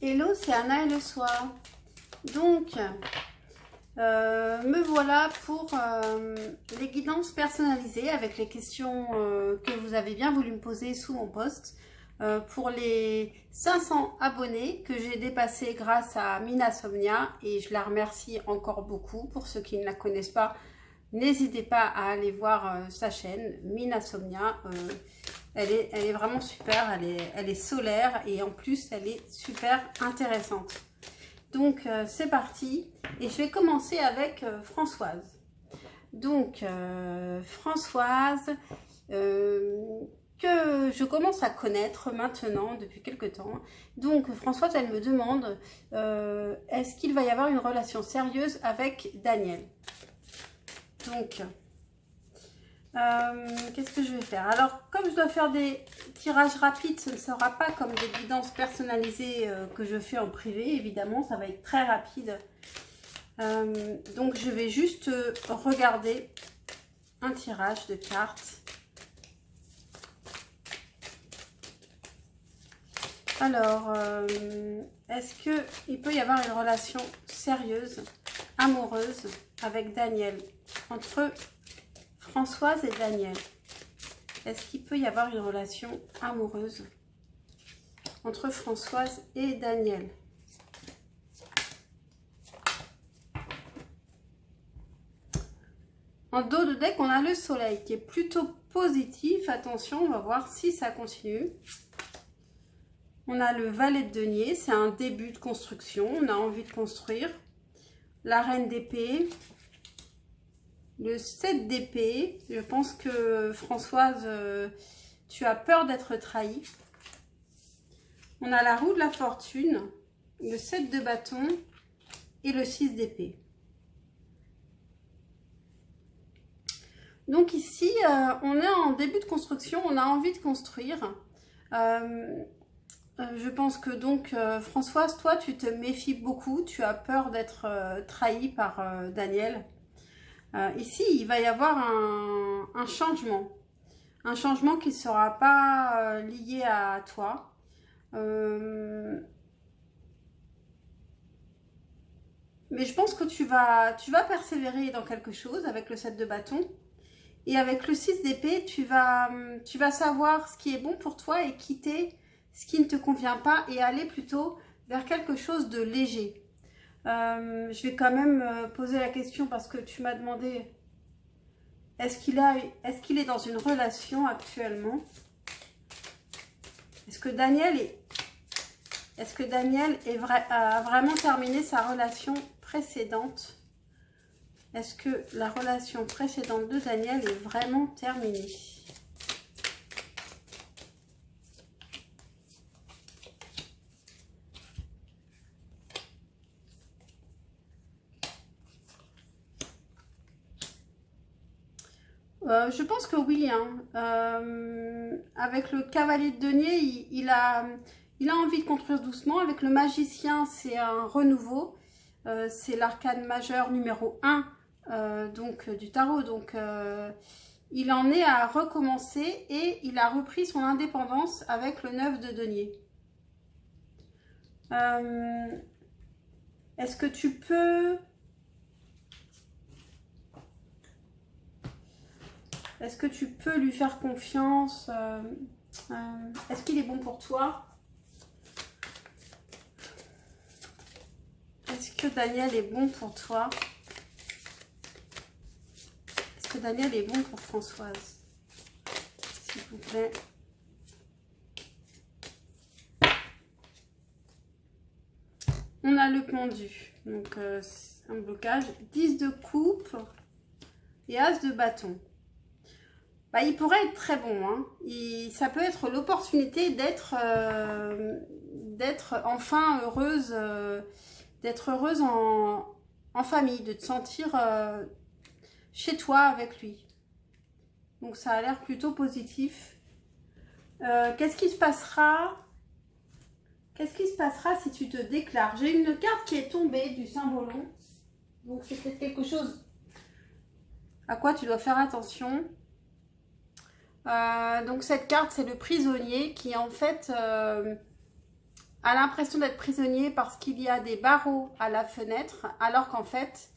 Hello, c'est Anna et le soir. Donc, me voilà pour les guidances personnalisées avec les questions que vous avez bien voulu me poser sous mon post. Pour les 500 abonnés que j'ai dépassés grâce à Minasomnia, et je la remercie encore beaucoup. Pour ceux qui ne la connaissent pas, n'hésitez pas à aller voir sa chaîne Minasomnia. Elle est vraiment super, elle est solaire et en plus elle est super intéressante. Donc c'est parti et je vais commencer avec Françoise. Donc Françoise, que je commence à connaître maintenant depuis quelques temps. Donc Françoise, elle me demande est-ce qu'il va y avoir une relation sérieuse avec Daniel? Donc qu'est-ce que je vais faire? Alors, comme je dois faire des tirages rapides, ce ne sera pas comme des guidances personnalisées que je fais en privé, évidemment, ça va être très rapide. Donc, je vais juste regarder un tirage de cartes. Alors, est-ce qu'il peut y avoir une relation sérieuse, amoureuse avec Daniel, entre Françoise et Daniel? Est-ce qu'il peut y avoir une relation amoureuse entre Françoise et Daniel? En dos de deck, on a le soleil qui est plutôt positif. Attention, on va voir si ça continue. On a le valet de denier, c'est un début de construction. On a envie de construire. La reine d'épée. Le 7 d'épée, je pense que Françoise, tu as peur d'être trahie. On a la roue de la fortune, le 7 de bâton et le 6 d'épée. Donc ici, on est en début de construction, on a envie de construire. Je pense que donc, Françoise, toi, tu te méfies beaucoup, tu as peur d'être trahie par Daniel. Ici, il va y avoir un changement. Un changement qui ne sera pas lié à toi. Mais je pense que tu vas persévérer dans quelque chose avec le 7 de bâton. Et avec le 6 d'épée, tu vas savoir ce qui est bon pour toi et quitter ce qui ne te convient pas et aller plutôt vers quelque chose de léger. Je vais quand même poser la question parce que tu m'as demandé est-ce qu'il est dans une relation actuellement? Est-ce que Daniel a vraiment terminé sa relation précédente? Est-ce que la relation précédente de Daniel est vraiment terminée? Je pense que oui. Avec le cavalier de denier, il a envie de construire doucement. Avec le magicien, c'est un renouveau. C'est l'arcane majeur numéro 1 du tarot. Donc, il en est à recommencer et il a repris son indépendance avec le 9 de denier. Est-ce que tu peux... Est-ce que tu peux lui faire confiance? Est-ce qu'il est bon pour toi? Est-ce que Daniel est bon pour toi? Est-ce que Daniel est bon pour Françoise? S'il vous plaît. On a le pendu. Donc, un blocage. 10 de coupe et As de bâton. Bah, il pourrait être très bon. Hein. Ça peut être l'opportunité d'être enfin heureuse, d'être heureuse en famille, de te sentir chez toi avec lui. Donc ça a l'air plutôt positif. Qu'est-ce qui se passera? Qu'est-ce qui se passera si tu te déclares? J'ai une carte qui est tombée du Saint-Ballon. Donc c'est peut-être quelque chose à quoi tu dois faire attention. Donc cette carte, c'est le prisonnier qui en fait a l'impression d'être prisonnier parce qu'il y a des barreaux à la fenêtre, alors qu'en fait,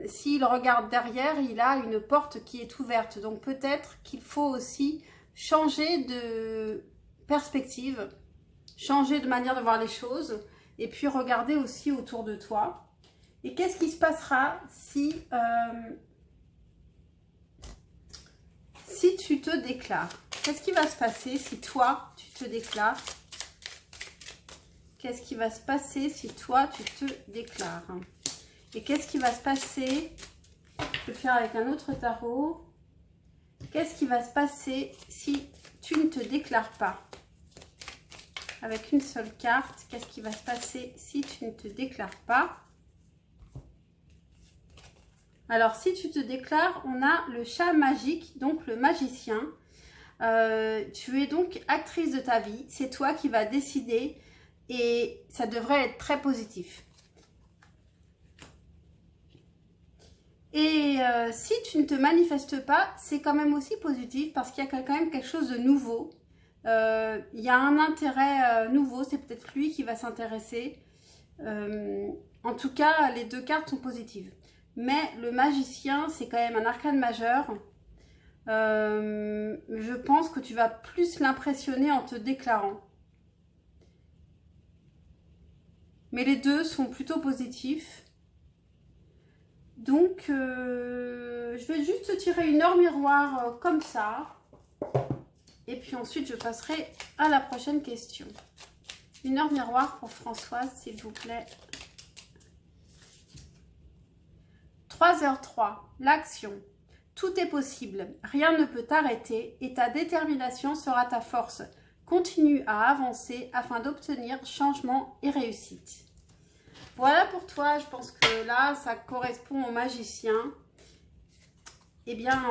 s'il regarde derrière, il a une porte qui est ouverte. Donc peut-être qu'il faut aussi changer de perspective, changer de manière de voir les choses, et puis regarder aussi autour de toi. Et qu'est-ce qui se passera si, si tu te déclares? Qu'est-ce qui va se passer si toi, tu te déclares? Qu'est-ce qui va se passer si toi, tu te déclares? Et qu'est-ce qui va se passer? Je vais le faire avec un autre tarot. Qu'est-ce qui va se passer si tu ne te déclares pas? Avec une seule carte, qu'est-ce qui va se passer si tu ne te déclares pas? Alors, si tu te déclares, on a le chat magique, donc le magicien. Tu es donc actrice de ta vie. C'est toi qui vas décider et ça devrait être très positif. Et si tu ne te manifestes pas, c'est quand même aussi positif parce qu'il y a quand même quelque chose de nouveau. Il y a un intérêt nouveau, c'est peut-être lui qui va s'intéresser. En tout cas, les deux cartes sont positives. Mais le magicien, c'est quand même un arcane majeur. Je pense que tu vas plus l'impressionner en te déclarant. Mais les deux sont plutôt positifs. Donc, je vais juste tirer une heure miroir comme ça. Et puis ensuite, je passerai à la prochaine question. Une heure miroir pour Françoise, s'il vous plaît. 3h03, l'action. Tout est possible, rien ne peut t'arrêter et ta détermination sera ta force. Continue à avancer afin d'obtenir changement et réussite. Voilà pour toi, je pense que là, ça correspond au magicien. Eh bien,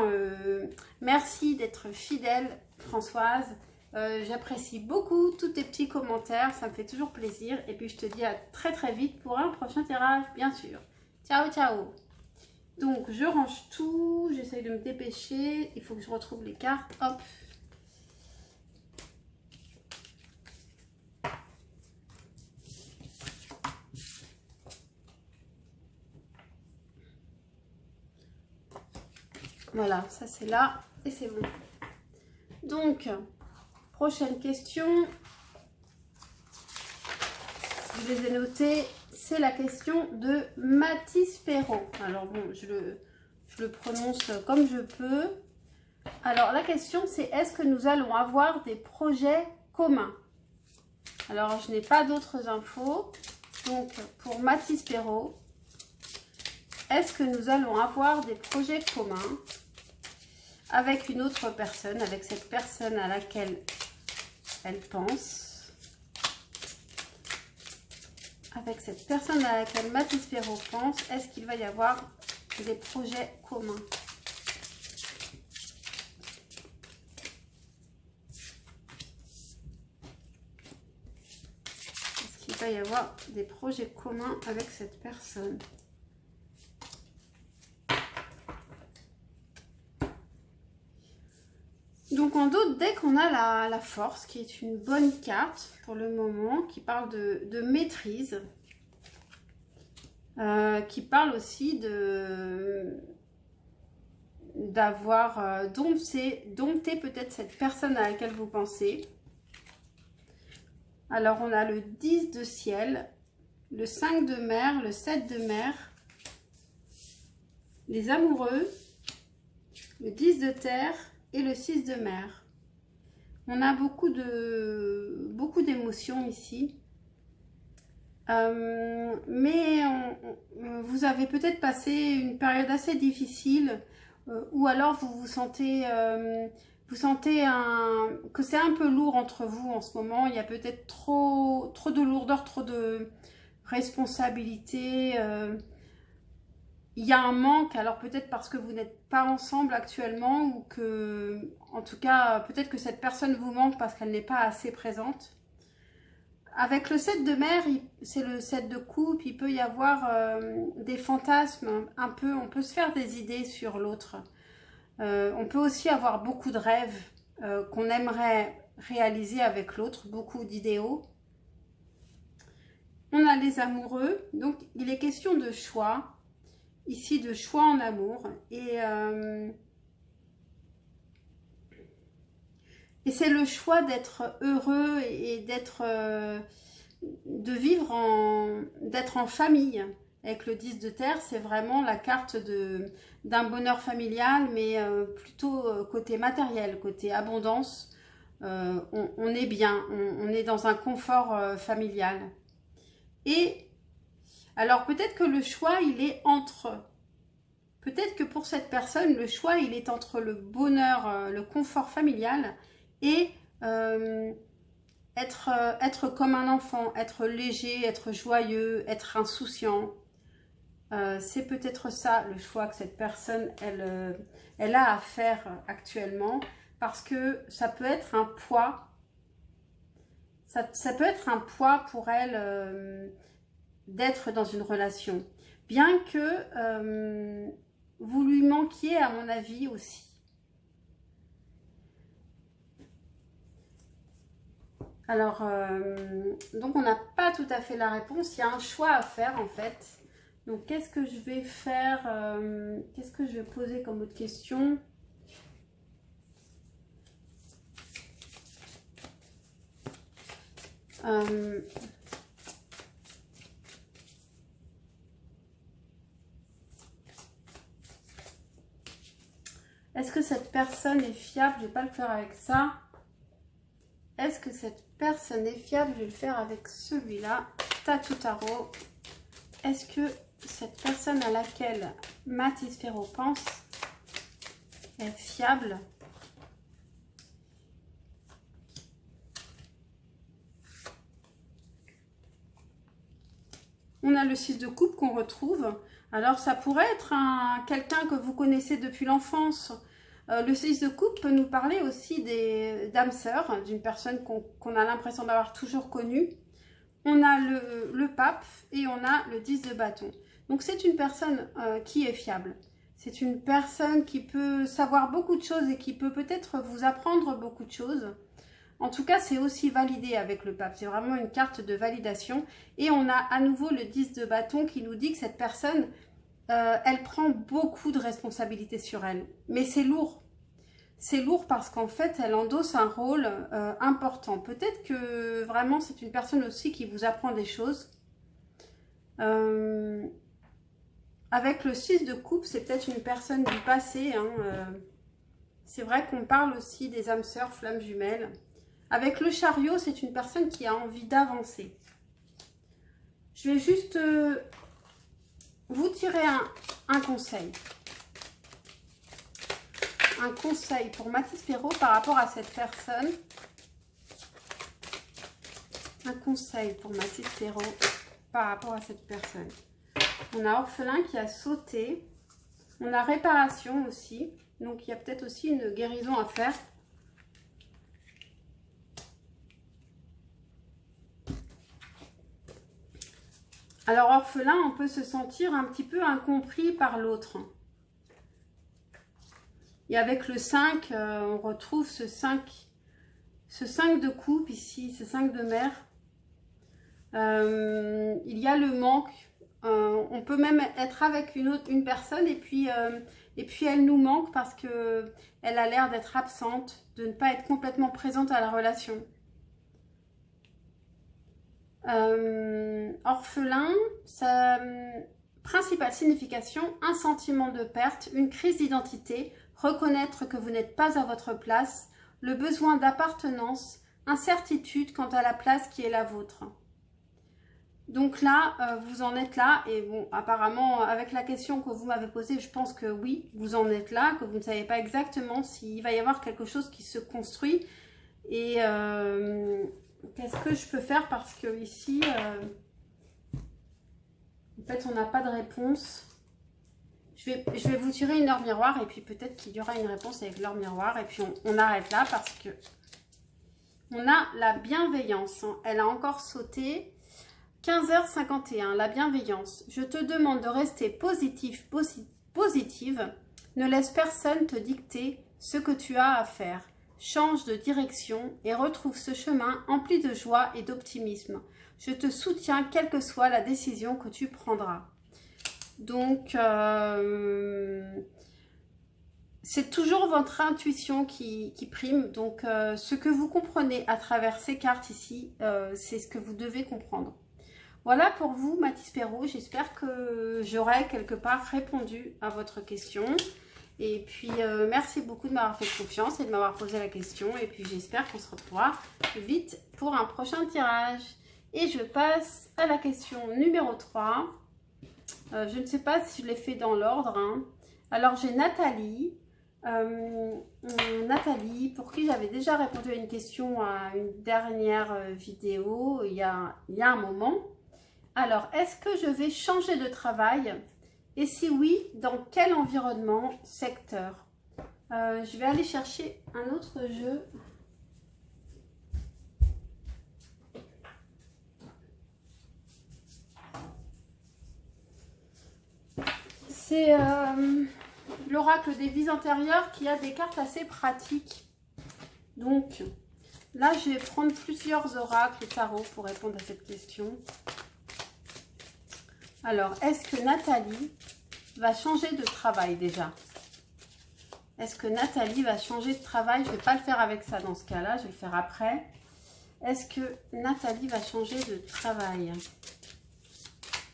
merci d'être fidèle, Françoise. J'apprécie beaucoup tous tes petits commentaires, ça me fait toujours plaisir. Et puis, je te dis à très très vite pour un prochain tirage, bien sûr. Ciao, ciao. Donc, je range tout, j'essaye de me dépêcher. Il faut que je retrouve les cartes. Hop. Voilà, ça c'est là et c'est bon. Donc, prochaine question. Je les ai notées. C'est la question de Mathis Perrault. Alors bon, je le prononce comme je peux. Alors la question c'est: est-ce que nous allons avoir des projets communs? Alors je n'ai pas d'autres infos. Donc pour Mathis Perrault, est-ce que nous allons avoir des projets communs avec une autre personne, avec cette personne à laquelle elle pense? Avec cette personne à laquelle Mathis Perrault pense, est-ce qu'il va y avoir des projets communs? Est-ce qu'il va y avoir des projets communs avec cette personne? Donc en d'autres decks, on a la force qui est une bonne carte pour le moment, qui parle de maîtrise, qui parle aussi d'avoir dompté peut-être cette personne à laquelle vous pensez. Alors on a le 10 de ciel, le 5 de mer, le 7 de mer, les amoureux, le 10 de terre et le 6 de mer. On a beaucoup d'émotions ici. Mais vous avez peut-être passé une période assez difficile ou alors vous sentez que c'est un peu lourd entre vous en ce moment. Il y a peut-être trop de lourdeur, trop de responsabilités. Il y a un manque, alors peut-être parce que vous n'êtes pas ensemble actuellement ou que, en tout cas, peut-être que cette personne vous manque parce qu'elle n'est pas assez présente. Avec le 7 de mer, c'est le 7 de coupe, il peut y avoir des fantasmes, un peu, on peut se faire des idées sur l'autre. On peut aussi avoir beaucoup de rêves qu'on aimerait réaliser avec l'autre, beaucoup d'idéaux. On a les amoureux, donc il est question de choix, ici de choix en amour. Et c'est le choix d'être heureux et de vivre d'être en famille. Avec le 10 de terre, c'est vraiment la carte d'un bonheur familial, mais plutôt côté matériel, côté abondance. On est bien, on est dans un confort familial. Et alors peut-être que le choix, il est peut-être que pour cette personne, le choix, il est entre le bonheur, le confort familial et être comme un enfant, être léger, être joyeux, être insouciant. C'est peut-être ça le choix que cette personne, elle a à faire actuellement, parce que ça peut être un poids, ça peut être un poids pour elle d'être dans une relation, bien que vous lui manquiez à mon avis aussi. Alors, donc on n'a pas tout à fait la réponse, il y a un choix à faire en fait. Donc qu'est-ce que je vais faire, qu'est-ce que je vais poser comme autre question? Est-ce que cette personne est fiable? Je ne vais pas le faire avec ça. Est-ce que cette personne est fiable? Je vais le faire avec celui-là. Tatou Tarot. Est-ce que cette personne à laquelle Mathis Perrault pense est fiable? On a le 6 de coupe qu'on retrouve. Alors ça pourrait être quelqu'un que vous connaissez depuis l'enfance. Le 6 de coupe peut nous parler aussi d'âmes sœurs, d'une personne qu'on a l'impression d'avoir toujours connue. On a le pape et on a le 10 de bâton. Donc c'est une personne qui est fiable. C'est une personne qui peut savoir beaucoup de choses et qui peut peut-être vous apprendre beaucoup de choses. En tout cas, c'est aussi validé avec le pape. C'est vraiment une carte de validation. Et on a à nouveau le 10 de bâton qui nous dit que cette personne, elle prend beaucoup de responsabilités sur elle. Mais c'est lourd. C'est lourd parce qu'en fait, elle endosse un rôle important. Peut-être que vraiment, c'est une personne aussi qui vous apprend des choses. Avec le 6 de coupe, c'est peut-être une personne du passé. C'est vrai qu'on parle aussi des âmes sœurs, flammes jumelles. Avec le chariot, c'est une personne qui a envie d'avancer. Je vais juste vous tirer un conseil. Un conseil pour Mathis Perrault par rapport à cette personne. Un conseil pour Mathis Perrault par rapport à cette personne. On a orphelin qui a sauté. On a réparation aussi. Donc il y a peut-être aussi une guérison à faire. Alors orphelin, on peut se sentir un petit peu incompris par l'autre. Et avec le 5, on retrouve ce 5 de coupe ici, ce 5 de mer. Il y a le manque. On peut même être avec une personne et puis elle nous manque parce qu'elle a l'air d'être absente, de ne pas être complètement présente à la relation. Orphelin, sa principale signification, un sentiment de perte, une crise d'identité, reconnaître que vous n'êtes pas à votre place, le besoin d'appartenance, incertitude quant à la place qui est la vôtre. Donc là, vous en êtes là, et bon, apparemment, avec la question que vous m'avez posée, je pense que oui, vous en êtes là, que vous ne savez pas exactement s'il va y avoir quelque chose qui se construit, et qu'est-ce que je peux faire parce que ici, en fait, on n'a pas de réponse. Je vais vous tirer une heure miroir et puis peut-être qu'il y aura une réponse avec l'heure miroir. Et puis on arrête là parce que on a la bienveillance. Elle a encore sauté. 15h51, la bienveillance. Je te demande de rester positive. Ne laisse personne te dicter ce que tu as à faire. Change de direction et retrouve ce chemin empli de joie et d'optimisme. Je te soutiens quelle que soit la décision que tu prendras. Donc, c'est toujours votre intuition qui prime. Donc, ce que vous comprenez à travers ces cartes ici, c'est ce que vous devez comprendre. Voilà pour vous, Mathis Perrault. J'espère que j'aurai quelque part répondu à votre question. Et puis, merci beaucoup de m'avoir fait confiance et de m'avoir posé la question. Et puis, j'espère qu'on se retrouvera vite pour un prochain tirage. Et je passe à la question numéro 3. Je ne sais pas si je l'ai fait dans l'ordre. Hein. Alors, j'ai Nathalie. Nathalie, pour qui j'avais déjà répondu à une question à une dernière vidéo il y a un moment. Alors, est-ce que je vais changer de travail? Et si oui, dans quel environnement, secteur? Je vais aller chercher un autre jeu. C'est l'oracle des vies antérieures qui a des cartes assez pratiques. Donc, là, je vais prendre plusieurs oracles tarot pour répondre à cette question. Alors, est-ce que Nathalie va changer de travail déjà? Est-ce que Nathalie va changer de travail? Je ne vais pas le faire avec ça dans ce cas-là, je vais le faire après. Est-ce que Nathalie va changer de travail?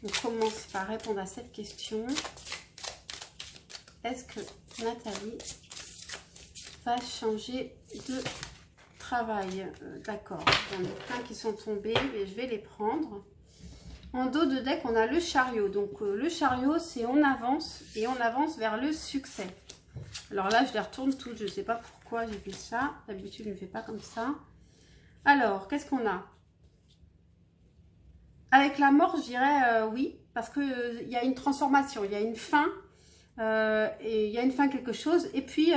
On commence par répondre à cette question. Est-ce que Nathalie va changer de travail? D'accord, il y en a plein qui sont tombés, mais je vais les prendre. En dos de deck, on a le chariot. Donc, le chariot, c'est on avance et on avance vers le succès. Alors là, je les retourne toutes. Je ne sais pas pourquoi j'ai fait ça. D'habitude, je ne fais pas comme ça. Alors, qu'est-ce qu'on a? Avec la mort, je dirais oui. Parce qu'il y a une transformation, il y a une fin. Et il y a une fin quelque chose. Et puis,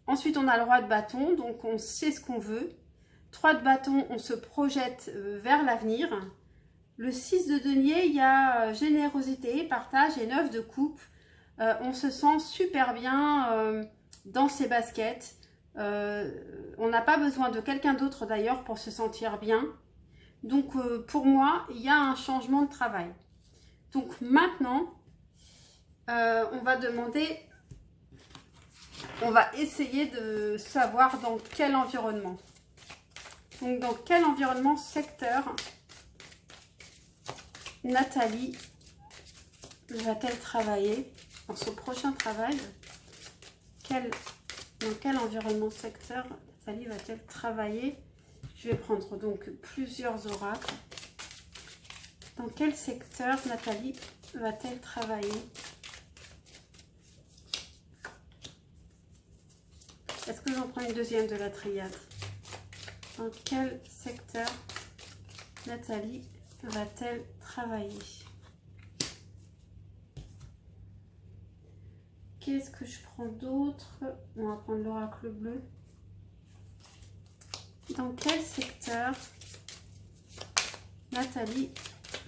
ensuite, on a le roi de bâton. Donc, on sait ce qu'on veut. 3 de bâton, on se projette vers l'avenir. Le 6 de denier, il y a générosité, partage et 9 de coupe. On se sent super bien dans ses baskets. On n'a pas besoin de quelqu'un d'autre d'ailleurs pour se sentir bien. Donc pour moi, il y a un changement de travail. Donc maintenant, on va demander, on va essayer de savoir dans quel environnement. Donc dans quel environnement, secteur, Nathalie va-t-elle travailler dans son prochain travail? Dans quel environnement, secteur, Nathalie va-t-elle travailler? Je vais prendre donc plusieurs oracles. Dans quel secteur Nathalie va-t-elle travailler? Est-ce que j'en prends une deuxième de la triade? Dans quel secteur Nathalie va-t-elle travailler? Qu'est-ce que je prends d'autre? On va prendre l'oracle bleu. Dans quel secteur Nathalie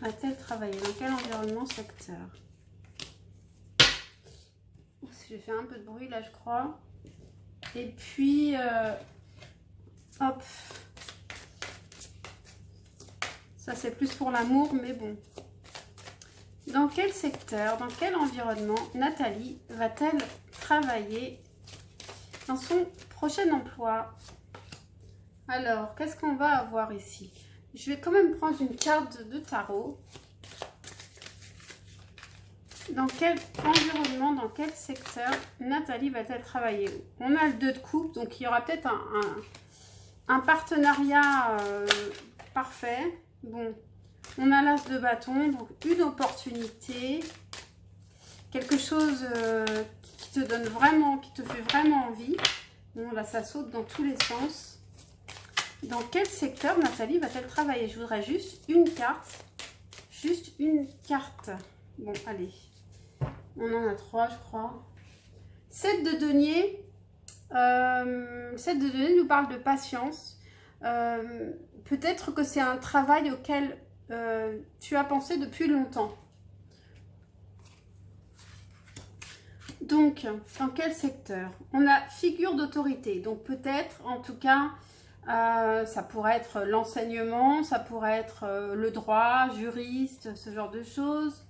va-t-elle travailler? Dans quel environnement, secteur? J'ai fait un peu de bruit là, je crois. Et puis, hop. Ça, c'est plus pour l'amour, mais bon. Dans quel secteur, dans quel environnement Nathalie va-t-elle travailler dans son prochain emploi? Alors, qu'est-ce qu'on va avoir ici? Je vais quand même prendre une carte de tarot. Dans quel environnement, dans quel secteur Nathalie va-t-elle travailler? On a le 2 de coupe, donc il y aura peut-être un partenariat parfait. Bon, on a l'as de bâton, donc une opportunité, quelque chose qui te donne vraiment, qui te fait vraiment envie. Bon, là, ça saute dans tous les sens. Dans quel secteur Nathalie va-t-elle travailler? Je voudrais juste une carte. Juste une carte. Bon, allez. On en a 3, je crois. 7 de denier. 7 de denier nous parle de patience. Peut-être que c'est un travail auquel tu as pensé depuis longtemps. Donc, dans quel secteur? On a figure d'autorité. Donc, peut-être, en tout cas, Ça pourrait être l'enseignement, ça pourrait être le droit, juriste, ce genre de choses.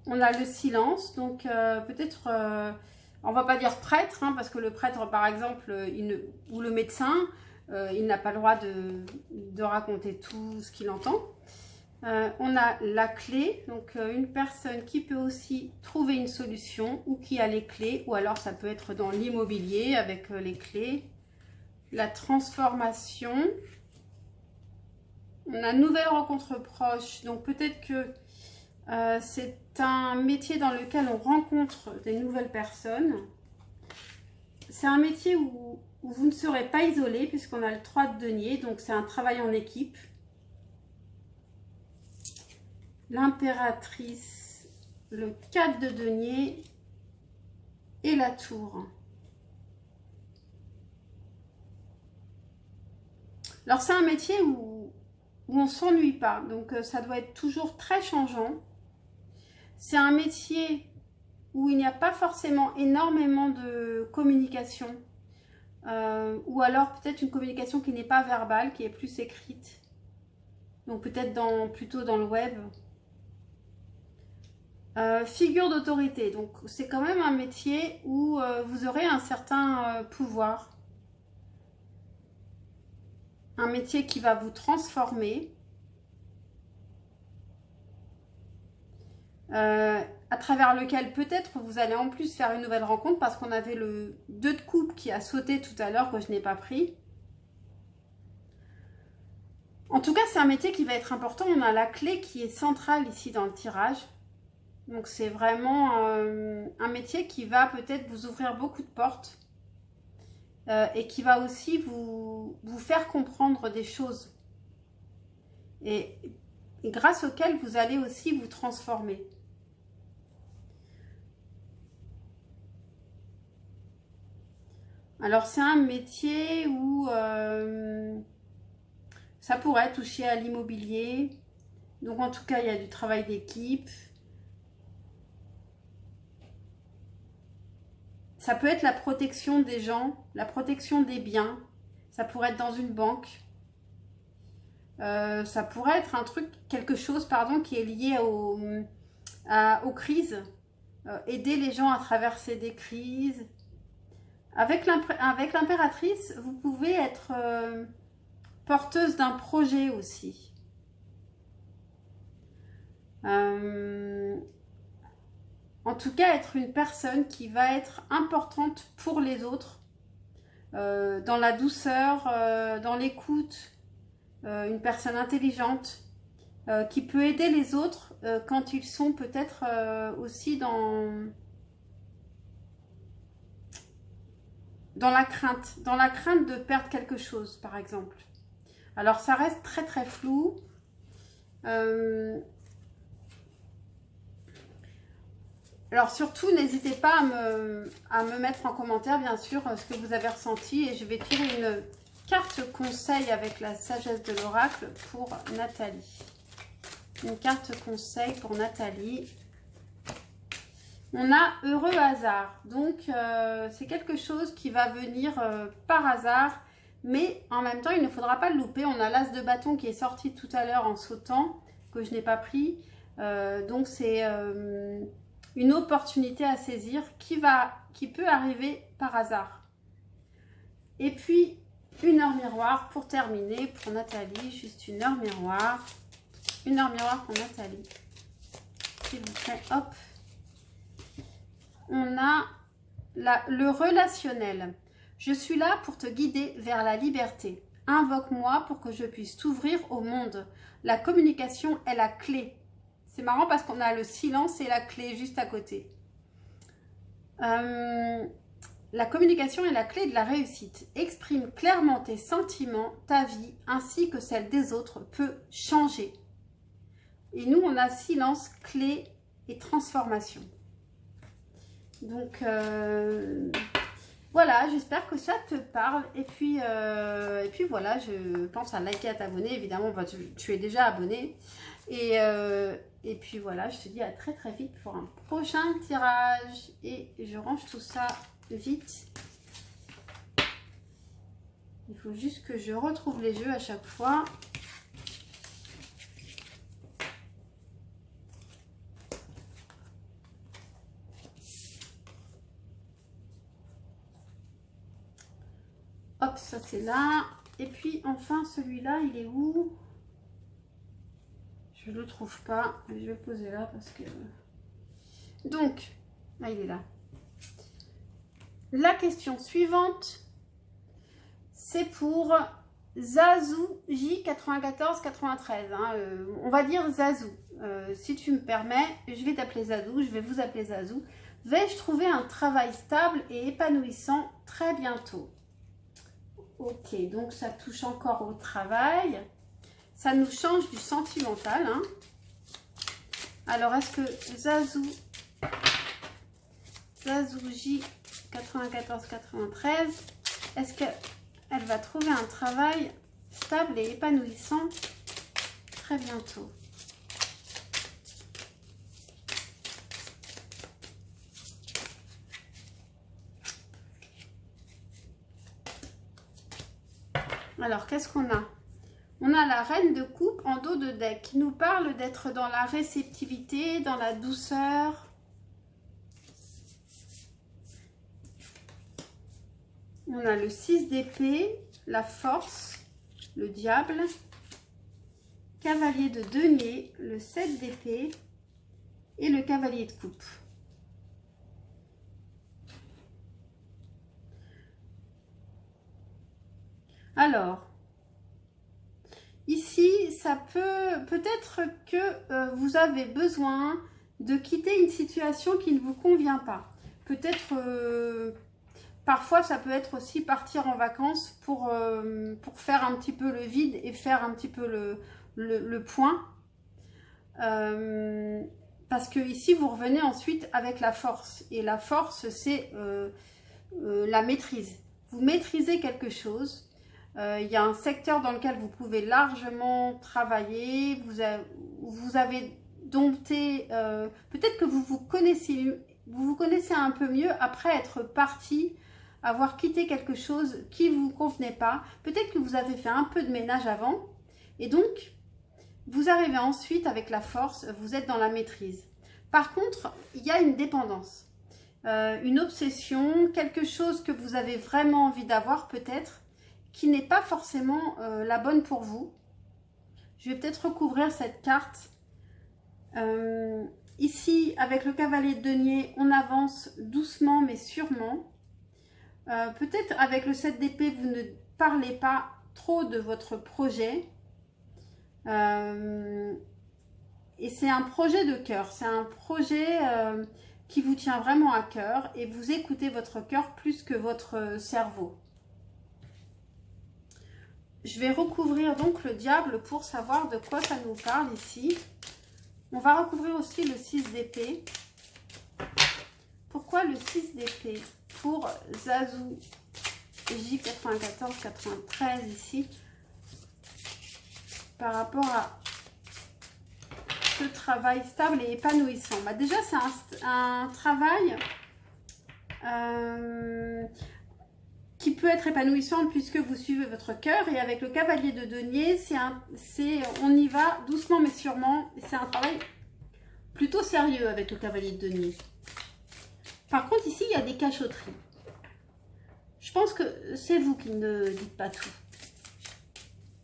On a le silence, donc peut-être, on va pas dire prêtre, hein, parce que le prêtre, par exemple, ou le médecin, il n'a pas le droit de raconter tout ce qu'il entend. On a la clé, donc une personne qui peut aussi trouver une solution ou qui a les clés, ou alors ça peut être dans l'immobilier avec les clés. La transformation. On a nouvelle rencontre proche, donc peut-être que c'est un métier dans lequel on rencontre des nouvelles personnes. C'est un métier où vous ne serez pas isolé puisqu'on a le 3 de denier, donc c'est un travail en équipe. L'impératrice, le 4 de denier et la tour. Alors c'est un métier où on ne s'ennuie pas, donc ça doit être toujours très changeant. C'est un métier où il n'y a pas forcément énormément de communication, ou alors peut-être une communication qui n'est pas verbale, qui est plus écrite. Donc peut-être plutôt dans le web. Figure d'autorité, donc c'est quand même un métier où vous aurez un certain pouvoir. Un métier qui va vous transformer. À travers lequel peut-être vous allez en plus faire une nouvelle rencontre parce qu'on avait le 2 de coupe qui a sauté tout à l'heure que je n'ai pas pris. En tout cas, c'est un métier qui va être important. On a la clé qui est centrale ici dans le tirage. Donc c'est vraiment un métier qui va peut-être vous ouvrir beaucoup de portes et qui va aussi vous faire comprendre des choses et grâce auxquelles vous allez aussi vous transformer. Alors c'est un métier où ça pourrait toucher à l'immobilier. Donc en tout cas, il y a du travail d'équipe. Ça peut être la protection des gens, la protection des biens. Ça pourrait être dans une banque. Ça pourrait être quelque chose, pardon, qui est lié aux crises. Aider les gens à traverser des crises. Avec l'impératrice, vous pouvez être porteuse d'un projet aussi. En tout cas, être une personne qui va être importante pour les autres, dans la douceur, dans l'écoute, une personne intelligente, qui peut aider les autres quand ils sont peut-être aussi dans la crainte de perdre quelque chose, par exemple. Alors, ça reste très très flou. Alors surtout, n'hésitez pas à me mettre en commentaire, bien sûr, ce que vous avez ressenti. Et je vais tirer une carte conseil avec la sagesse de l'oracle pour Nathalie. Une carte conseil pour Nathalie. On a heureux hasard. Donc, c'est quelque chose qui va venir par hasard. Mais en même temps, il ne faudra pas le louper. On a l'as de bâton qui est sorti tout à l'heure en sautant, que je n'ai pas pris. Donc, c'est une opportunité à saisir qui peut arriver par hasard. Et puis, une heure miroir pour terminer pour Nathalie. Juste une heure miroir. Une heure miroir pour Nathalie. S'il vous plaît, hop. On a le relationnel. Je suis là pour te guider vers la liberté. Invoque-moi pour que je puisse t'ouvrir au monde. La communication est la clé. C'est marrant parce qu'on a le silence et la clé juste à côté. La communication est la clé de la réussite. Exprime clairement tes sentiments, ta vie ainsi que celle des autres peut changer. Et nous, on a silence, clé et transformation. Donc, voilà, j'espère que ça te parle. Et puis voilà, je pense à liker, à t'abonner. Évidemment, tu es déjà abonné. Et puis voilà, je te dis à très très vite pour un prochain tirage. Et je range tout ça vite. Il faut juste que je retrouve les jeux à chaque fois. Hop, ça c'est là. Et puis enfin celui-là, il est où? Je ne le trouve pas. Je vais le poser là parce que... Donc, là il est là. La question suivante, c'est pour Zazou J9493. Hein, on va dire Zazou. Si tu me permets, je vais t'appeler Zazou. Je vais vous appeler Zazou. Vais-je trouver un travail stable et épanouissant très bientôt? Ok, donc ça touche encore au travail. Ça nous change du sentimental. Hein. Alors, est-ce que Zazou J9493, est-ce qu'elle va trouver un travail stable et épanouissant très bientôt? Alors, qu'est-ce qu'on a? On a la reine de coupe en dos de deck qui nous parle d'être dans la réceptivité, dans la douceur. On a le 6 d'épée, la force, le diable, cavalier de denier, le 7 d'épée et le cavalier de coupe. Alors, ici, ça peut-être que vous avez besoin de quitter une situation qui ne vous convient pas. Peut-être, parfois, ça peut être aussi partir en vacances pour faire un petit peu le vide et faire un petit peu le point. Parce que ici, vous revenez ensuite avec la force. Et la force, c'est la maîtrise. Vous maîtrisez quelque chose. Il y a un secteur dans lequel vous pouvez largement travailler, vous avez dompté, peut-être que vous vous connaissez un peu mieux après être parti, avoir quitté quelque chose qui ne vous convenait pas, peut-être que vous avez fait un peu de ménage avant, et donc vous arrivez ensuite avec la force, vous êtes dans la maîtrise. Par contre, il y a une dépendance, une obsession, quelque chose que vous avez vraiment envie d'avoir peut-être, qui n'est pas forcément la bonne pour vous. Je vais peut-être recouvrir cette carte. Ici, avec le cavalier de denier, on avance doucement mais sûrement. Peut-être avec le 7 d'épée, vous ne parlez pas trop de votre projet. Et c'est un projet de cœur. C'est un projet qui vous tient vraiment à cœur. Et vous écoutez votre cœur plus que votre cerveau. Je vais recouvrir donc le diable pour savoir de quoi ça nous parle ici. On va recouvrir aussi le 6 d'épée. Pourquoi le 6 d'épée? Pour Zazou J9493 ici. Par rapport à ce travail stable et épanouissant. Bah déjà, c'est un travail... qui peut être épanouissante puisque vous suivez votre cœur. Et avec le cavalier de denier, on y va doucement mais sûrement. C'est un travail plutôt sérieux avec le cavalier de denier. Par contre, ici, il y a des cachotteries. Je pense que c'est vous qui ne dites pas tout.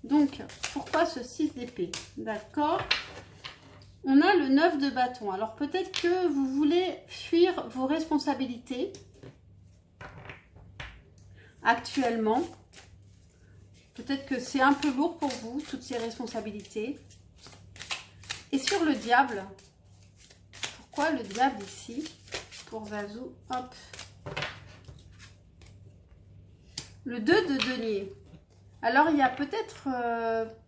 Donc, pourquoi ce 6 d'épée? D'accord. On a le 9 de bâton. Alors, peut-être que vous voulez fuir vos responsabilités. Actuellement, peut-être que c'est un peu lourd pour vous, toutes ces responsabilités. Et sur le diable, pourquoi le diable ici? Pour Zazou, hop. Le 2 de denier. Alors, il y a peut-être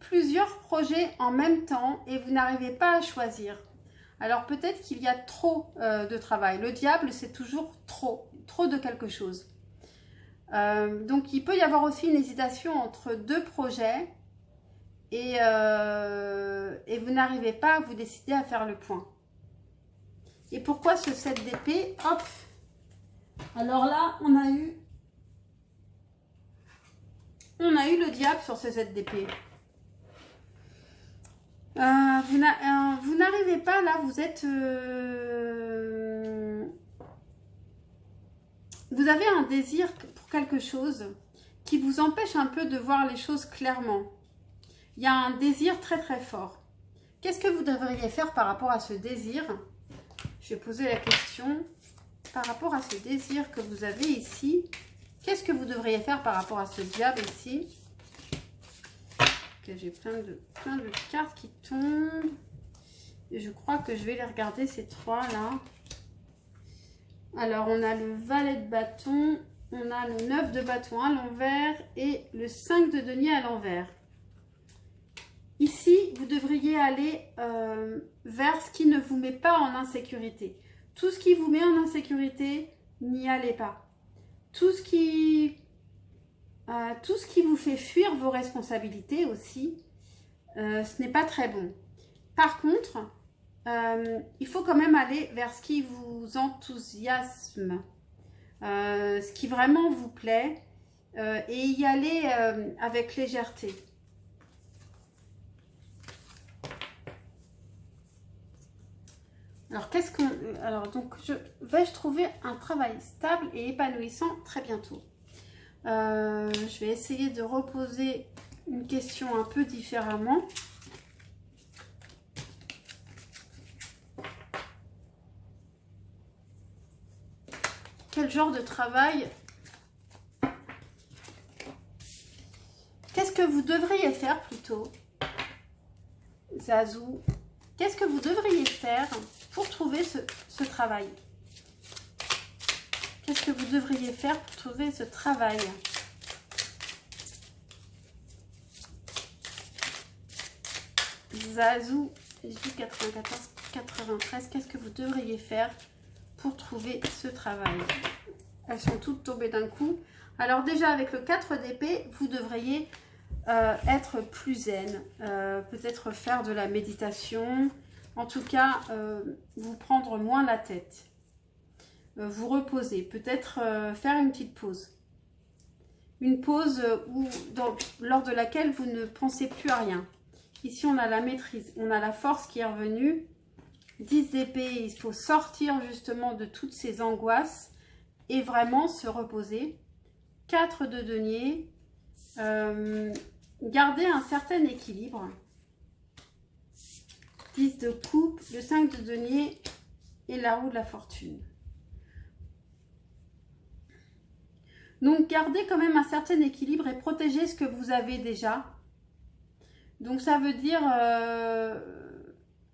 plusieurs projets en même temps et vous n'arrivez pas à choisir. Alors, peut-être qu'il y a trop de travail. Le diable, c'est toujours trop de quelque chose. Donc, il peut y avoir aussi une hésitation entre deux projets et vous n'arrivez pas à vous décider à faire le point. Et pourquoi ce 7 d'épée? Hop. Alors là, on a eu On a eu le diable sur ce 7 d'épée. Vous n'arrivez pas là, vous êtes... vous avez un désir pour quelque chose qui vous empêche un peu de voir les choses clairement. Il y a un désir très très fort. Qu'est-ce que vous devriez faire par rapport à ce désir? Je vais poser la question. Par rapport à ce désir que vous avez ici, qu'est-ce que vous devriez faire par rapport à ce diable ici? J'ai plein de cartes qui tombent. Et je crois que je vais les regarder, ces trois là. Alors, on a le valet de bâton, on a le 9 de bâton à l'envers et le 5 de denier à l'envers. Ici, vous devriez aller vers ce qui ne vous met pas en insécurité. Tout ce qui vous met en insécurité, n'y allez pas. Tout ce qui vous fait fuir vos responsabilités aussi, ce n'est pas très bon. Par contre, il faut quand même aller vers ce qui vous enthousiasme, ce qui vraiment vous plaît, et y aller avec légèreté. Alors, donc, vais-je trouver un travail stable et épanouissant très bientôt? Je vais essayer de reposer une question un peu différemment. Quel genre de travail? Qu'est-ce que vous devriez faire plutôt, Zazou? Qu'est-ce que vous devriez faire pour trouver ce travail? Qu'est-ce que vous devriez faire pour trouver ce travail? Zazou, j'ai dit 94, 93. Qu'est-ce que vous devriez faire pour trouver ce travail? Elles sont toutes tombées d'un coup. Alors déjà, avec le 4 d'épée, vous devriez être plus zen. Peut-être faire de la méditation. En tout cas, vous prendre moins la tête. Vous reposer. Peut-être faire une petite pause. Une pause lors de laquelle vous ne pensez plus à rien. Ici, on a la maîtrise. On a la force qui est revenue. 10 d'épée, il faut sortir justement de toutes ces angoisses et vraiment se reposer. 4 de denier, garder un certain équilibre. 10 de coupe, le 5 de denier et la roue de la fortune. Donc, gardez quand même un certain équilibre et protégez ce que vous avez déjà. Donc, ça veut dire...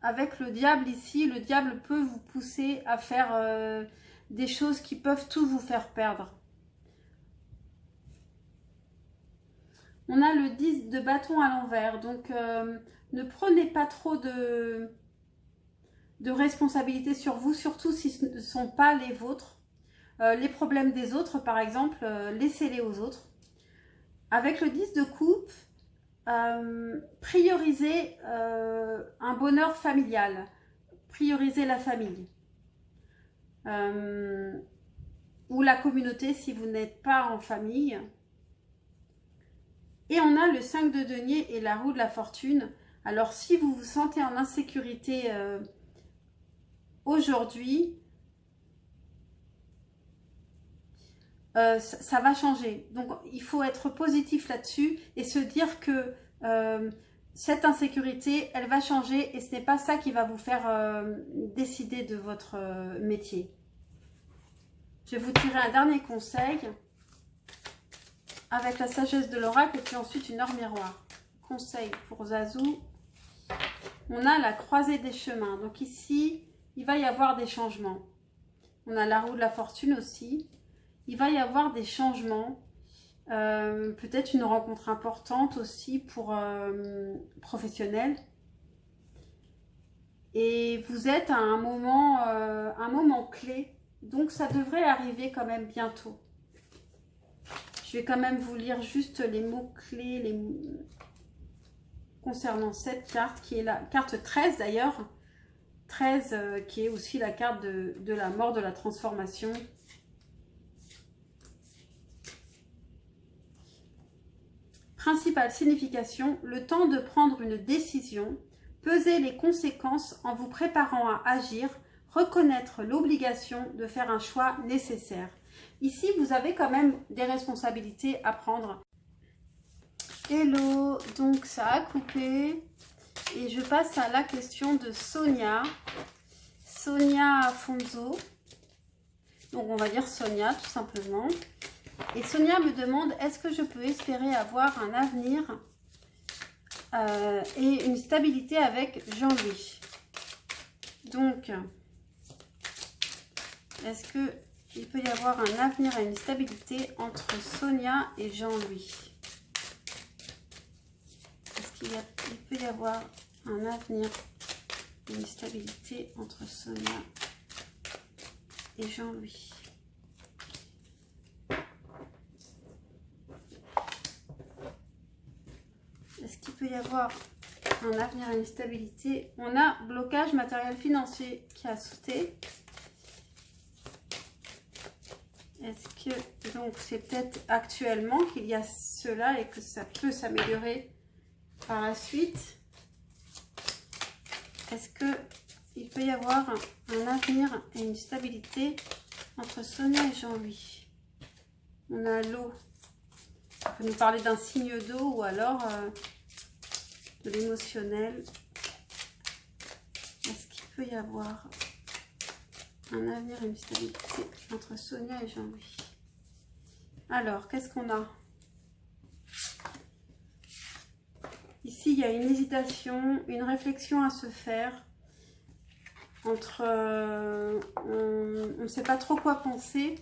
avec le diable ici, le diable peut vous pousser à faire des choses qui peuvent tout vous faire perdre. On a le 10 de bâton à l'envers, donc ne prenez pas trop de responsabilités sur vous, surtout si ce ne sont pas les vôtres. Les problèmes des autres, par exemple, laissez-les aux autres. Avec le 10 de coupe, priorisez un bonheur familial, priorisez la famille ou la communauté si vous n'êtes pas en famille. Et on a le 5 de denier et la roue de la fortune. Alors si vous vous sentez en insécurité aujourd'hui, ça va changer. Donc il faut être positif là-dessus et se dire que cette insécurité, elle va changer et ce n'est pas ça qui va vous faire décider de votre métier. Je vais vous tirer un dernier conseil avec la sagesse de l'oracle et puis ensuite une heure miroir. Conseil pour Zazou. On a la croisée des chemins. Donc ici, il va y avoir des changements. On a la roue de la fortune aussi. Il va y avoir des changements. Peut-être une rencontre importante aussi pour professionnels. Et vous êtes à un moment clé. Donc ça devrait arriver quand même bientôt. Je vais quand même vous lire juste les mots-clés concernant cette carte, qui est la carte 13 d'ailleurs. 13 qui est aussi la carte de la mort, de la transformation. Principale signification, le temps de prendre une décision, peser les conséquences en vous préparant à agir, reconnaître l'obligation de faire un choix nécessaire. Ici, vous avez quand même des responsabilités à prendre. Hello, donc ça a coupé et je passe à la question de Sonia. Sonia Afonso. Donc on va dire Sonia tout simplement. Et Sonia me demande, est-ce que je peux espérer avoir un avenir et une stabilité avec Jean-Louis? Donc, est-ce qu'il peut y avoir un avenir et une stabilité entre Sonia et Jean-Louis? Est-ce qu'il peut y avoir un avenir et une stabilité entre Sonia et Jean-Louis? Est-ce qu'il peut y avoir un avenir et une stabilité? On a blocage matériel financier qui a sauté. Est-ce que, donc c'est peut-être actuellement qu'il y a cela et que ça peut s'améliorer par la suite? Est-ce qu'il peut y avoir un avenir et une stabilité entre Sonia et Jean-Louis? On a l'eau. Ça peut nous parler d'un signe d'eau ou alors de l'émotionnel. Est-ce qu'il peut y avoir un avenir et une stabilité entre Sonia et Jean-Louis? Alors, qu'est-ce qu'on a? Ici, il y a une hésitation, une réflexion à se faire. Entre, on ne sait pas trop quoi penser.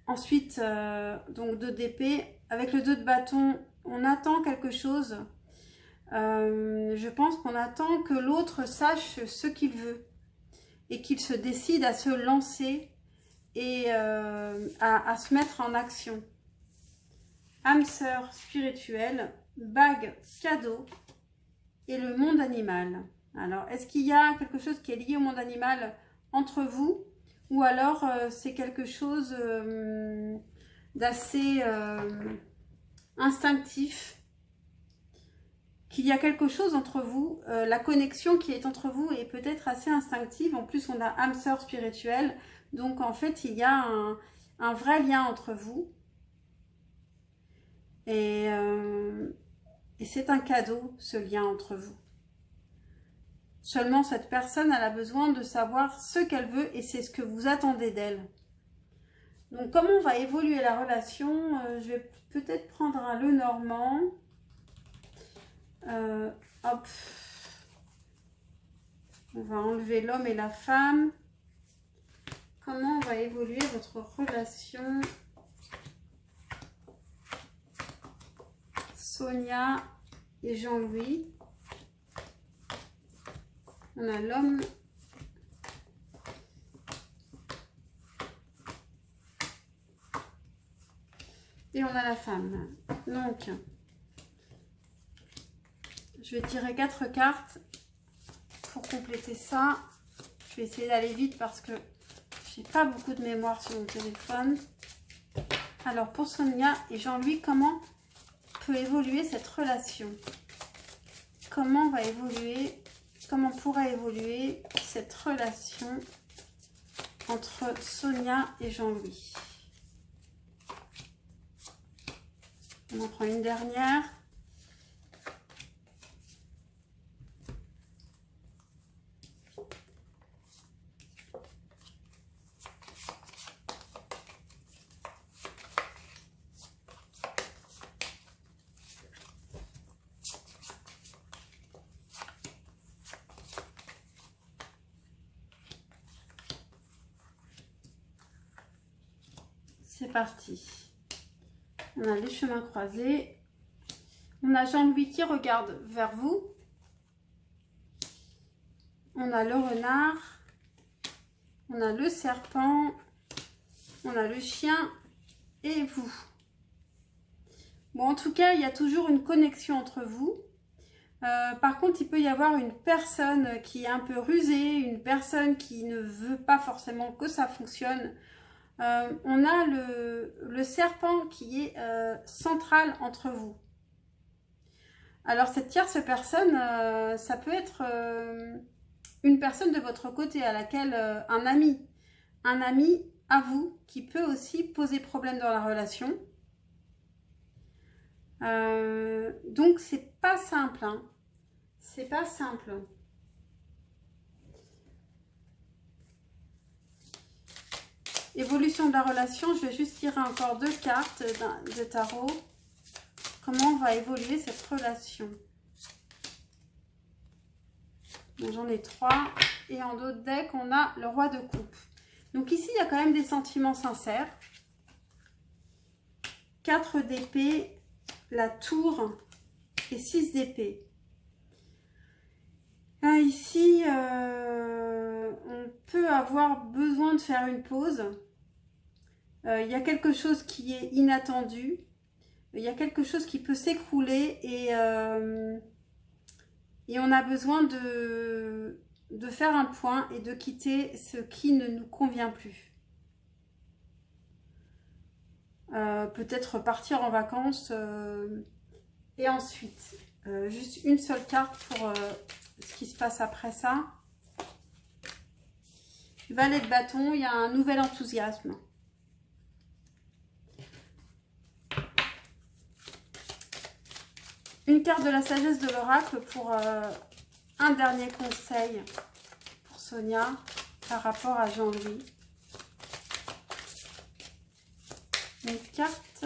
Ensuite, donc 2 d'épée. Avec le 2 de bâton, on attend quelque chose. Je pense qu'on attend que l'autre sache ce qu'il veut. Et qu'il se décide à se lancer et à se mettre en action. Âme sœur spirituelle, bague cadeau et le monde animal. Alors, est-ce qu'il y a quelque chose qui est lié au monde animal entre vous? Ou alors, c'est quelque chose d'assez instinctif? Qu'il y a quelque chose entre vous, la connexion qui est entre vous est peut-être assez instinctive. En plus, on a âme sœur spirituelle. Donc, en fait, il y a un vrai lien entre vous. Et c'est un cadeau, ce lien entre vous. Seulement, cette personne, elle a besoin de savoir ce qu'elle veut et c'est ce que vous attendez d'elle. Donc, comment va évoluer la relation? Je vais peut-être prendre un Lenormand. Hop. On va enlever l'homme et la femme. Comment va évoluer votre relation? Sonia et Jean-Louis. On a l'homme. Et on a la femme. Donc, je vais tirer 4 cartes pour compléter ça. Je vais essayer d'aller vite parce que j'ai pas beaucoup de mémoire sur mon téléphone. Alors, pour Sonia et Jean-Louis, comment peut évoluer cette relation? Comment va évoluer, comment pourra évoluer cette relation entre Sonia et Jean-Louis? On en prend une dernière. C'est parti. On a les chemins croisés. On a Jean-Louis qui regarde vers vous. On a le renard. On a le serpent. On a le chien et vous. Bon, en tout cas, il y a toujours une connexion entre vous. Par contre, il peut y avoir une personne qui est un peu rusée, une personne qui ne veut pas forcément que ça fonctionne. On a le serpent qui est central entre vous. Alors cette tierce personne, ça peut être une personne de votre côté à laquelle un ami à vous qui peut aussi poser problème dans la relation. Donc c'est pas simple, hein. C'est pas simple. Évolution de la relation, je vais juste tirer encore 2 cartes de tarot. Comment va évoluer cette relation? J'en ai 3. Et en d'autres decks, on a le roi de coupe. Donc ici, il y a quand même des sentiments sincères. 4 d'épée, la tour et 6 d'épée. Ici, on peut avoir besoin de faire une pause. Il y a quelque chose qui est inattendu. Il y a quelque chose qui peut s'écrouler et on a besoin de faire un point et de quitter ce qui ne nous convient plus. Peut-être partir en vacances et ensuite, juste une seule carte pour ce qui se passe après ça. Valet de bâton, il y a un nouvel enthousiasme. Une carte de la sagesse de l'oracle pour un dernier conseil pour Sonia par rapport à Jean-Louis. Une carte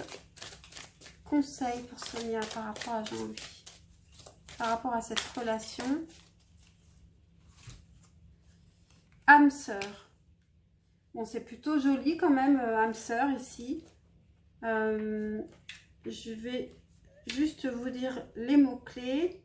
conseil pour Sonia par rapport à Jean-Louis. Par rapport à cette relation. Âme sœur. Bon, c'est plutôt joli quand même, âme sœur ici. Je vais juste vous dire les mots-clés.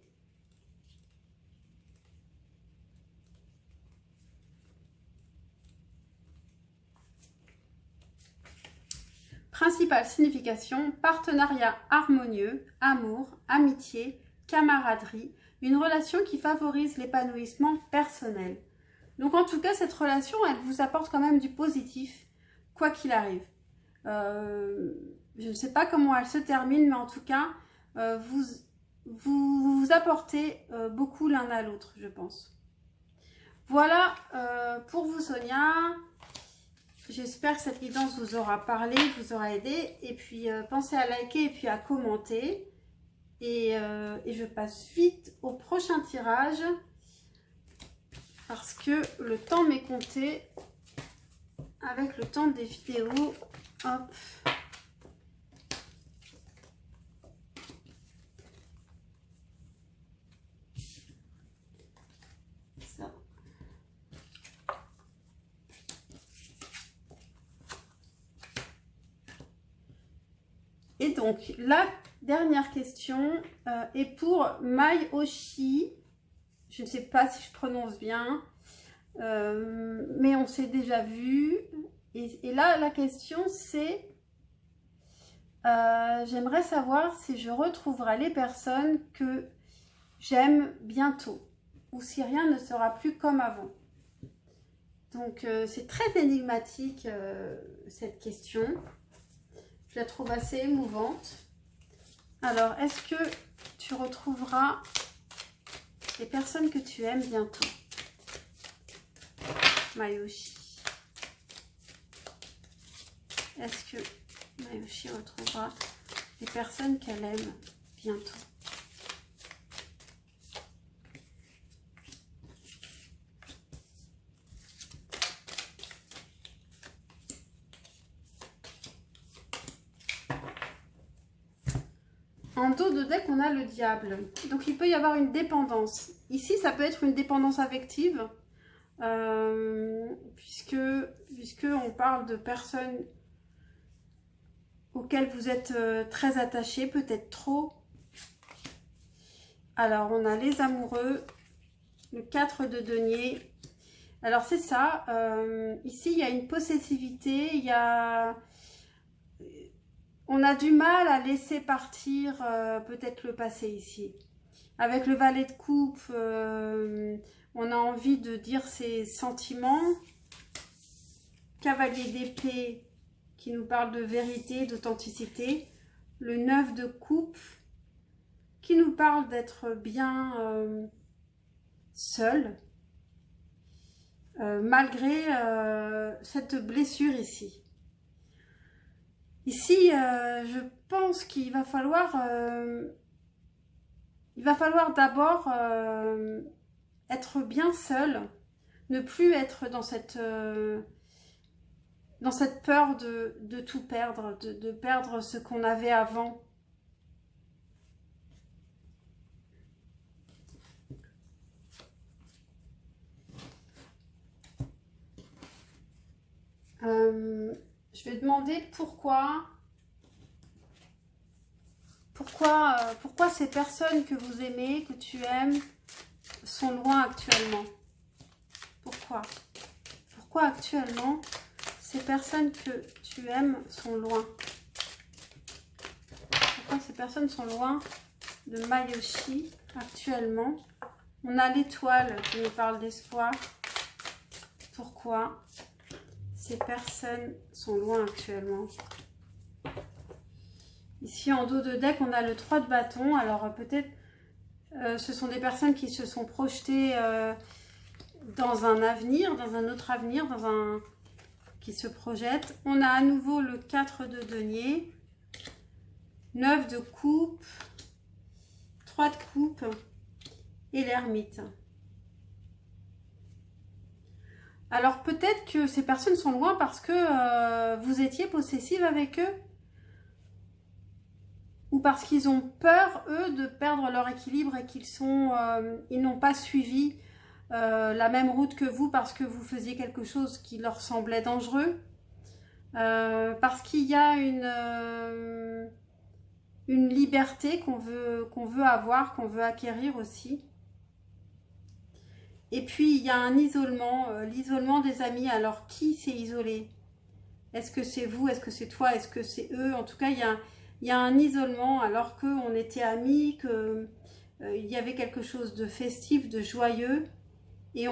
Principale signification, partenariat harmonieux, amour, amitié, camaraderie, une relation qui favorise l'épanouissement personnel. Donc en tout cas, cette relation, elle vous apporte quand même du positif, quoi qu'il arrive. Je ne sais pas comment elle se termine, mais en tout cas, vous apportez beaucoup l'un à l'autre, je pense. Voilà pour vous, Sonia. J'espère que cette guidance vous aura parlé, vous aura aidé. Et puis, pensez à liker et puis à commenter. Et je passe vite au prochain tirage. Parce que le temps m'est compté avec le temps des vidéos. Hop. Ça. Et donc, la dernière question est pour Mai-Oshi. Je ne sais pas si je prononce bien, mais on s'est déjà vu. Et là, la question, c'est, j'aimerais savoir si je retrouverai les personnes que j'aime bientôt, ou si rien ne sera plus comme avant. Donc, c'est très énigmatique, cette question. Je la trouve assez émouvante. Alors, est-ce que tu retrouveras les personnes que tu aimes bientôt? Mai-Oshi. Est-ce que Mai-Oshi retrouvera les personnes qu'elle aime bientôt? En dos de deck, on a le diable. Donc, il peut y avoir une dépendance. Ici, ça peut être une dépendance affective. Puisque on parle de personnes auxquelles vous êtes très attachés, peut-être trop. Alors, on a les amoureux, le 4 de denier. Alors, c'est ça. Ici, il y a une possessivité, on a du mal à laisser partir peut-être le passé ici. Avec le valet de coupe, on a envie de dire ses sentiments. Cavalier d'épée, qui nous parle de vérité, d'authenticité. Le 9 de coupe qui nous parle d'être bien seul, malgré cette blessure ici. Ici, je pense qu'il va falloir d'abord être bien seul, ne plus être dans cette peur de tout perdre, de perdre ce qu'on avait avant. Je vais demander pourquoi ces personnes que vous aimez, que tu aimes, sont loin actuellement. Pourquoi actuellement ces personnes que tu aimes sont loin? Pourquoi ces personnes sont loin de Mayoshi actuellement? On a l'étoile qui nous parle d'espoir. Pourquoi ces personnes sont loin actuellement? Ici en dos de deck, on a le 3 de bâton. Alors peut-être ce sont des personnes qui se sont projetées dans un avenir, dans un autre avenir, qui se projettent. On a à nouveau le 4 de denier, 9 de coupe, 3 de coupe et l'ermite. Alors peut-être que ces personnes sont loin parce que vous étiez possessive avec eux, ou parce qu'ils ont peur, eux, de perdre leur équilibre et ils n'ont pas suivi la même route que vous parce que vous faisiez quelque chose qui leur semblait dangereux, parce qu'il y a une liberté qu'on veut avoir, qu'on veut acquérir aussi. Et puis il y a un isolement, l'isolement des amis. Alors qui s'est isolé? Est-ce que c'est vous? Est-ce que c'est toi? Est-ce que c'est eux? En tout cas, il y a un isolement alors qu'on était amis, qu'il y avait quelque chose de festif, de joyeux. Et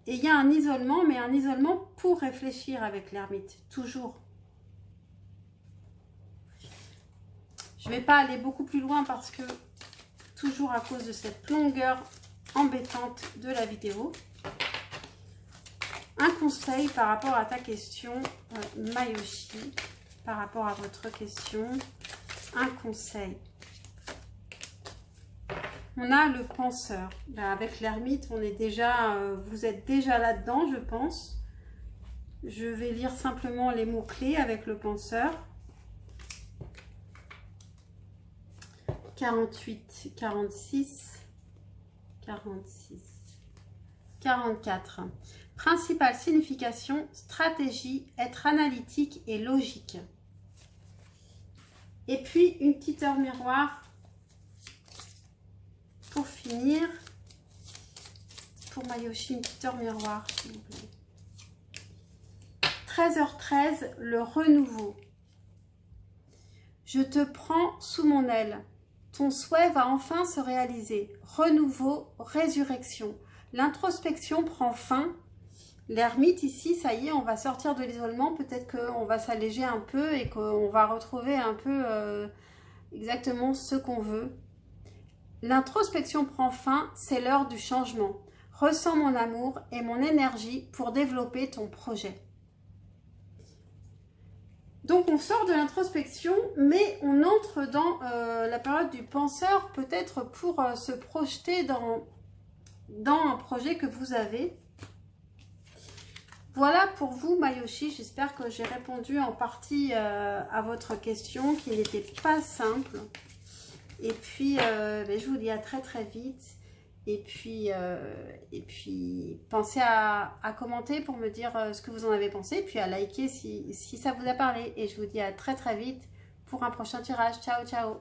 il y a un isolement, mais un isolement pour réfléchir avec l'ermite, toujours. Je ne vais pas aller beaucoup plus loin parce que, toujours à cause de cette longueur embêtante de la vidéo. Un conseil par rapport à ta question, Mayoshi, par rapport à votre question, un conseil. On a le penseur. Là, avec l'ermite, on est déjà, vous êtes déjà là-dedans, je pense. Je vais lire simplement les mots-clés avec le penseur. 48, 46, 46, 44. Principale signification, stratégie, être analytique et logique. Et puis, une petite heure miroir. Pour finir, pour Mayoshi, une petite heure miroir, s'il vous plaît. 13h13, le renouveau. Je te prends sous mon aile. Ton souhait va enfin se réaliser. Renouveau, résurrection. L'introspection prend fin. L'ermite ici, ça y est, on va sortir de l'isolement. Peut-être qu'on va s'alléger un peu et qu'on va retrouver un peu exactement ce qu'on veut. L'introspection prend fin, c'est l'heure du changement. Ressens mon amour et mon énergie pour développer ton projet. Donc on sort de l'introspection, mais on entre dans la période du penseur, peut-être pour se projeter dans un projet que vous avez. Voilà pour vous, Mayoshi. J'espère que j'ai répondu en partie à votre question, qui n'était pas simple. Et puis, je vous dis à très très vite. Et puis pensez à commenter pour me dire ce que vous en avez pensé. Et puis à liker si ça vous a parlé. Et je vous dis à très très vite pour un prochain tirage. Ciao, ciao.